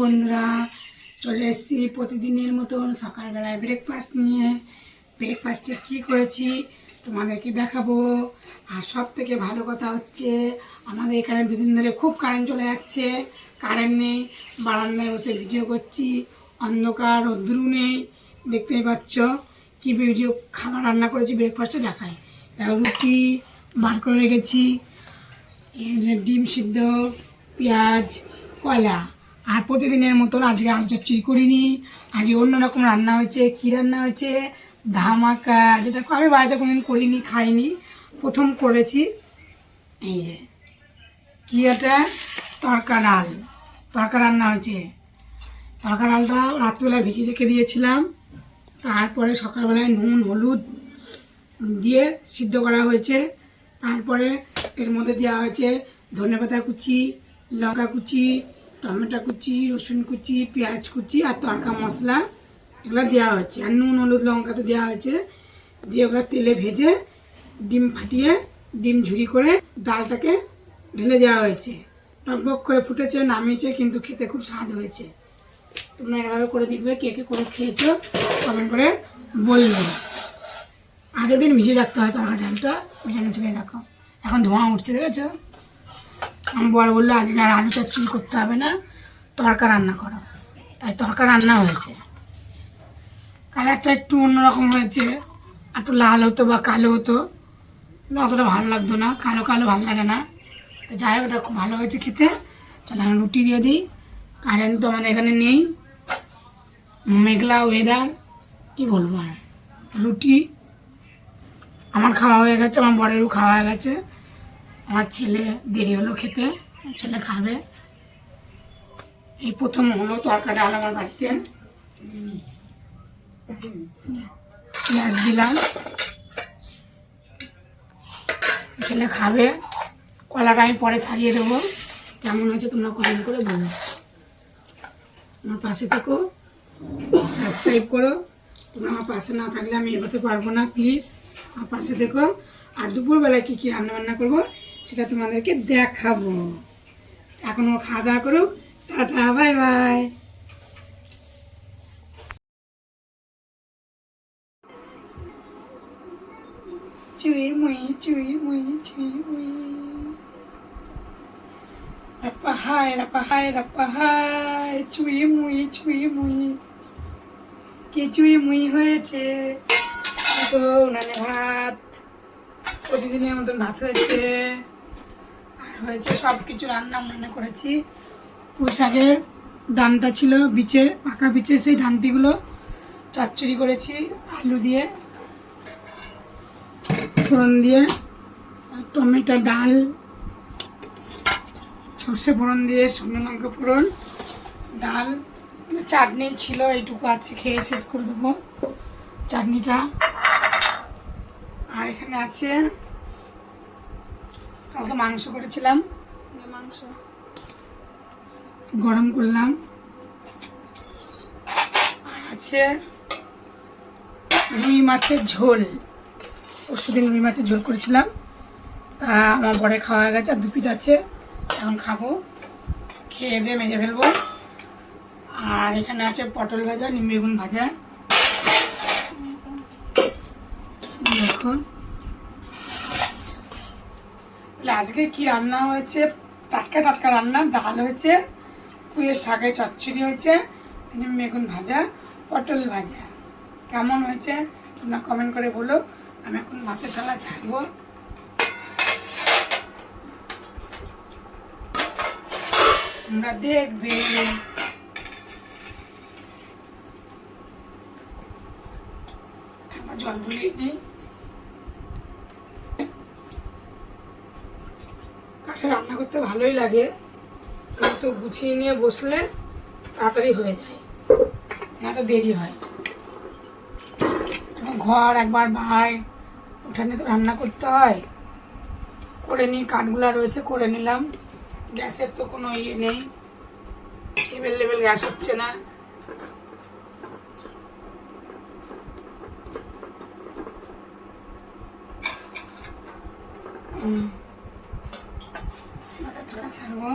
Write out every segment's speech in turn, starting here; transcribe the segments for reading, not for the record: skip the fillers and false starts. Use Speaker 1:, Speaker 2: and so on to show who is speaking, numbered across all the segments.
Speaker 1: বন্ধুরা, চলে এসেছি প্রতিদিনের মতন সকালবেলায় ব্রেকফাস্ট নিয়ে। ব্রেকফাস্টে কী করেছি তোমাদেরকে দেখাবো। আর সব থেকে ভালো কথা হচ্ছে, আমাদের এখানে দুদিন ধরে খুব কারেন্ট চলে যাচ্ছে। কারেন্ট নেই, বারান্দায় বসে ভিডিও করছি, অন্ধকার রোদ্দুর নেই। দেখতেই পাচ্ছ কী ভিডিও খাবার রান্না করেছি। ব্রেকফাস্টে দেখায়, রুটি বার করে রেখেছি, এই যে ডিম সিদ্ধ, পেঁয়াজ, কলা। আর প্রতিদিনের মতন আজকে আলু চচ্চড়ি করিনি, আজকে অন্যরকম রান্না হয়েছে। কী রান্না হয়েছে? ধামাকা, যেটা আমি বাড়িতে কোনোদিন করিনি, খাইনি, প্রথম করেছি। এই যে কী, এটা তড়কা ডাল, তড়কা রান্না হয়েছে। তড়কা ডালটা রাত্রিবেলায় ভিজিয়ে রেখে দিয়েছিলাম, তারপরে সকালবেলায় নুন হলুদ দিয়ে সিদ্ধ করা হয়েছে। তারপরে এর মধ্যে দেওয়া হয়েছে ধনেপাতা কুচি, লঙ্কা কুচি, টমেটো কুচি, রসুন কুচি, পেঁয়াজ কুচি আর তড়কা মশলা, এগুলো দেওয়া হয়েছে। আর নুন হলুদ লঙ্কা তো দেওয়া হয়েছে। দিয়ে ওগুলো তেলে ভেজে ডিম ফাটিয়ে ডিম ঝুরি করে ডালটাকে ঢেলে দেওয়া হয়েছে। টকবক করে ফুটেছে, নামিয়েছে, কিন্তু খেতে খুব স্বাদ হয়েছে। তোমরা এভাবে করে দেখবে, কে কে করে খেয়েছো কমেন্ট করে বলবে। আগের দিন ভিজিয়ে রাখতে হয় তরকারি ডালটা, ভিজানো ছেড়ে দেখো এখন ধোঁয়া উঠছে, দেখেছো? আমার বড় বললো আজকে আর আলু চচ্চড়ি করতে হবে না, তড়কা রান্না করো। তাই তড়কা রান্না হয়েছে। কালারটা একটু অন্যরকম হয়েছে, একটু লাল হতো বা কালো হতো, অতটা ভালো লাগতো না, কালো কালো ভালো লাগে না। যাই হোক, ওটা খুব ভালো হয়েছে খেতে। চলো এখন রুটি দিয়ে দিই। কারেন্ট তো আমাদের এখানে নেই, মেঘলা ওয়েদার, কী বলবো। আর রুটি আমার খাওয়া হয়ে গেছে, আমার বরেরও খাওয়া হয়ে গেছে। আমার ছেলে দেরি হলো খেতে, ছেলে খাবে। এই প্রথম হলো তড়কা ডাল আমার বাড়িতে। পেঁয়াজ দিলাম, ছেলে খাবে। কলাটা আমি পরে ছাড়িয়ে দেবো। কেমন হয়েছে তোমরা কমেন্ট করে বলো। আমার পাশে থেকো, সাবস্ক্রাইব করো। তোমরা আমার পাশে না থাকলে আমি এগোতে পারবো না, প্লিজ আমার পাশে থেকো। আর দুপুরবেলায় কী কী রান্নাবান্না করবো সেটা তোমাদেরকে দেখাবো। এখন ও খাওয়া দাওয়া করুক। Tata, bye bye. চুই মুই, চুই মুই, চুই মুই, রাপা হায়, রাপা হায়, রাপা হায়, চুই মুই, চুই মুই। কি চুই মুই হয়েছে তো, উনানে ভাত, প্রতিদিনের মতন ভাত হয়েছে। আর হয়েছে সব কিছু রান্না উনানে করেছি। পুঁই শাকের ডানটা ছিল বিচের, পাকা বিচের, সেই ডানটিগুলো চচ্চড়ি করেছি আলু দিয়ে, ফোড়ন দিয়ে। টমেটো ডাল, সর্ষে ফোড়ন দিয়ে, শুকনো লঙ্কা ফোড়ন, ডাল, চাটনি ছিল, এইটুকু আছে, খেয়ে শেষ করে দেবো চাটনিটা। আর এখানে আছে কালকে মাংস করেছিলাম, মাংস গরম করলাম। আর আছে রুই মাছের ঝোল, পরশুদিন রুই মাছের ঝোল করেছিলাম, তা আমার বরে খাওয়া হয়ে গেছে। আর 2 পিস আছে, এখন খাবো, খেয়ে দিয়ে মেজে ফেলবো। আর এখানে আছে পটল ভাজা, নিম বেগুন ভাজা, দেখো। আজকে কি রান্না হয়েছে? টাটকা টাটকা রান্না। ডাল হয়েছে, পুঁইয়ের শাকের চচ্চড়ি হয়েছে, নিম বেগুন ভাজা, পটল ভাজা। কেমন হয়েছে তোমরা কমেন্ট করে বলো। আমি এখন ভাতের থালা ছাড়বো, তোমরা দেখবে। আমার জল গুলিয়ে নেই। কাঠে রান্না করতে ভালোই লাগে, কিন্তু গুছিয়ে নিয়ে বসলে তাড়াতাড়ি হয়ে যায়, না তো দেরি হয়। ঘর একবার ভাই, উঠানে তো রান্না করতে হয়, করে নিই। কাঠগুলা রয়েছে, করে নিলাম। গ্যাসের তো কোনো ইয়ে নেই, এভেলেবেল গ্যাস হচ্ছে না। ছাড়বো।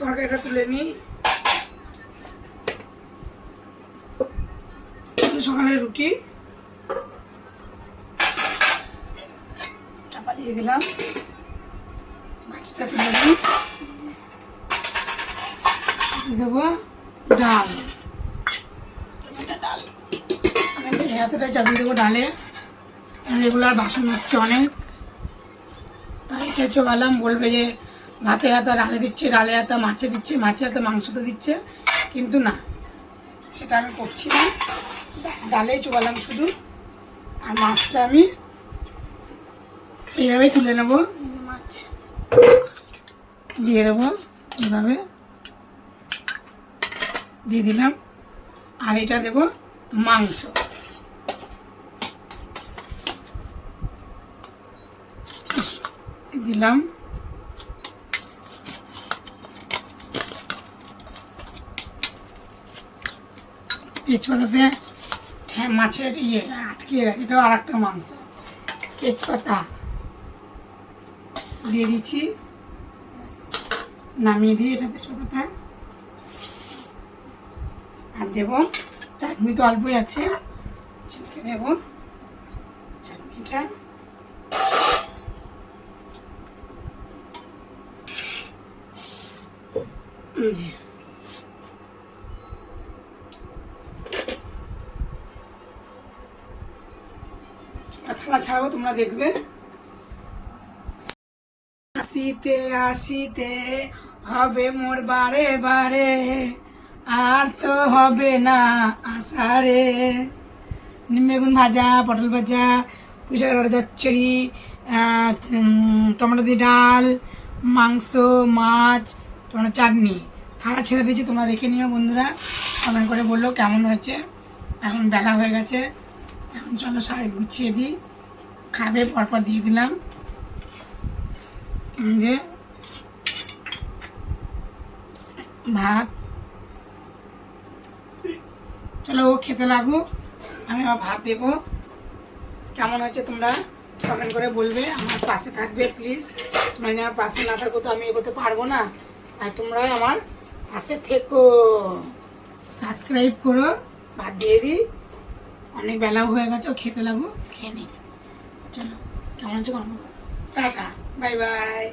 Speaker 1: তরকারিটা তুলে নিই। সকালে রুটি চাপা দিয়ে দিলাম, বাটিটা তুলে দিই, দেবো ডাল। ডাল আমি এতটাই চাপিয়ে দেবো ডালে, রেগুলার বাসন হচ্ছে অনেক, তাই কেউ চোবালাম বলবে যে ভাতে হাতে ডালে দিচ্ছে, ডালে হাতে মাছে দিচ্ছে, মাছে হাতে মাংসতে দিচ্ছে, কিন্তু না, সেটা আমি করছি না। ডালেই চোবালাম শুধু, আর মাছটা আমি এইভাবেই তুলে নেবো। মাছ দিয়ে দেবো, এইভাবে দিয়ে দিলাম। আর এটা দেবো মাংস, দিলাম। তেজপাতাতে মাছের আটকে গেছে, এটাও আর একটা মাংস। তেজপাতা দিয়ে দিচ্ছি, নামিয়ে দিই এটা তেজপাতাটা। আর দেবো চাটনি, তো অল্পই আছে, ছেলেকে দেবো চাটনিটা। থালা ছাড়াবো, তোমরা দেখবে। আসিতে আসিতে হবে মোর বারে বারে, আর তো হবে না আষাঢ়ে। নিম বেগুন ভাজা, পটল ভাজা, পুঁইশাক চচ্চড়ি, টমেটো দিয়ে ডাল, মাংস, মাছ, টমেটো চাটনি। থালা ছেড়ে দিয়েছি, তোমরা দেখে নিও বন্ধুরা, কমেন্ট করে বললো কেমন হয়েছে। এখন বেলা হয়ে গেছে, এখন চলো শাড়ি গুছিয়ে দিই। খাবে পরপর দিয়ে দিলাম যে ভাত। চলো ও খেতে লাগুক, আমি আবার ভাত দেবো। কেমন হয়েছে তোমরা কমেন্ট করে বলবে, আমার পাশে থাকবে প্লিজ। তোমরা যদি আমার পাশে না থাকো তো আমি এগোতে পারবো না, আর তোমরাই আমার পাশে থেকো। সাবস্ক্রাইব করো, ভাত দিয়ে দিই, অনেক বেলাও হয়ে গেছে, ও খেতে লাগুক, খেয়ে নিই। চলো কেমন হচ্ছে কমেন্ট করো। Tata, bye bye.